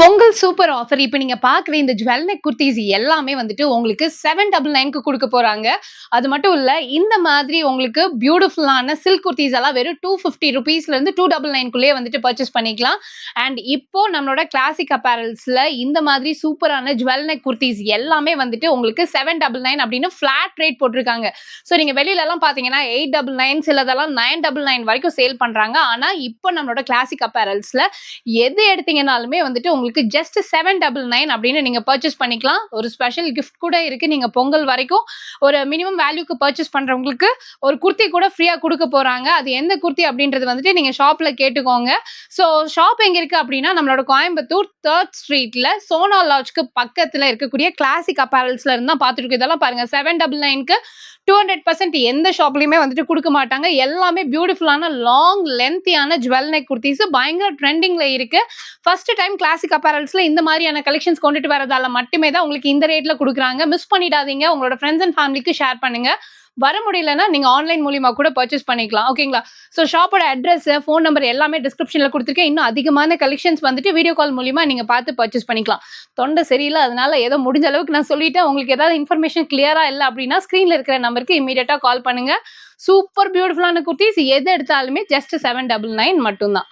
Pongal super offer. இப்ப நீங்க பார்க்குற இந்த ஜுவல் நெக் குர்தீஸ் எல்லாமே வந்துட்டு உங்களுக்கு 799க்கு குடுக்க போறாங்க. அது மட்டும் இல்ல, இந்த மாதிரி உங்களுக்கு பியூட்டிஃபுல்லான சில்க் குர்தீஸ் எல்லாம் வெறும் ₹250லேருந்து 299க்குள்ளேயே வந்துட்டு பர்ச்சேஸ் பண்ணிக்கலாம். அண்ட் இப்போ நம்மளோட கிளாசிக் அப்பேரல்ஸ்ல இந்த மாதிரி சூப்பரான ஜுவல் நெக் குர்தீஸ் எல்லாமே வந்துட்டு உங்களுக்கு 799 அப்படின்னு ஃபிளாட் ரேட் போட்டிருக்காங்க. ஸோ நீங்க வெளியிலலாம் பார்த்தீங்கன்னா 899 சிலதெல்லாம் 999 வரைக்கும் சேல் பண்றாங்க. ஆனா இப்போ நம்மளோட கிளாசிக் அப்பேரல்ஸ்ல எது எடுத்தீங்கனாலுமே வந்துட்டு உங்களுக்கு ஜஸ்ட் 799 அப்படின்னு நீங்க பர்ச்சேஸ் பண்ணிக்கலாம். ஒரு ஸ்பெஷல் கிஃப்ட் கூட இருக்கு. நீங்க பொங்கல் வரைக்கும் ஒரு மினிமம் வேல்யூக்கு பர்ச்சேஸ் பண்றவங்களுக்கு ஒரு குர்த்தி கூட ஃப்ரீயா குடுக்க போறாங்க. அது எந்த குர்த்தி அப்படின்றது வந்துட்டு நீங்க ஷாப்ல கேட்டுக்கோங்க. ஸோ ஷாப் எங்க இருக்கு அப்படின்னா நம்மளோட கோயம்புத்தூர் 3rd ஸ்ட்ரீட்ல சோனா லாட்ஜ்க்கு பக்கத்துல இருக்கக்கூடிய கிளாசிக் அப்பேரல்ஸ்ல இருந்து தான் பார்த்துட்டு இருக்கோம். இதெல்லாம் பாருங்க 799க்கு 200% எந்த ஷாப்லயுமே வந்துட்டு குடுக்க மாட்டாங்க. எல்லாமே பியூட்டிஃபுல்லான லாங் லென்த்தியான ஜுவல் நெக் குர்தீஸ் பயங்கர ட்ரெண்டிங்ல இருக்கு. ஃபர்ஸ்ட் டைம் கிளாசிக் அப்பேரல்ஸ்ல இந்த மாதிரியான கலெக்ஷன்ஸ் கொண்டுட்டு வரதால மட்டுமே தான் உங்களுக்கு இந்த ரேட்ல குடுக்குறாங்க. மிஸ் பண்ணிடாதீங்க. உங்களோட ஃப்ரெண்ட்ஸ் அண்ட் ஃபேமிலிக்கு ஷேர் பண்ணுங்க. வர முடியலன்னா நீங்க ஆன்லைன் மூலியமா கூட பர்ச்சேஸ் பண்ணிக்கலாம். ஓகேங்களா? ஸோ ஷாப்போட அட்ரஸ், ஃபோன் நம்பர் எல்லாமே டிஸ்கிரிப்ஷன்ல குடுத்துருக்கேன். இன்னும் அதிகமான கலெக்ஷன்ஸ் வந்துட்டு வீடியோ கால் மூலியமா நீங்க பார்த்து பர்ச்சேஸ் பண்ணிக்கலாம். தொண்டை சரியில்ல. அதனால ஏதோ முடிஞ்ச அளவுக்கு நான் சொல்லிட்டேன். உங்களுக்கு ஏதாவது இன்ஃபர்மேஷன் கிளியரா இல்ல அப்படின்னா ஸ்கிரீன்ல இருக்கிற நம்பருக்கு இம்மீடியட்டா கால் பண்ணுங்க. சூப்பர் பியூட்டிஃபுல்லான குர்தீஸ் எது எடுத்தாலுமே ஜஸ்ட் 799 மட்டும் தான்.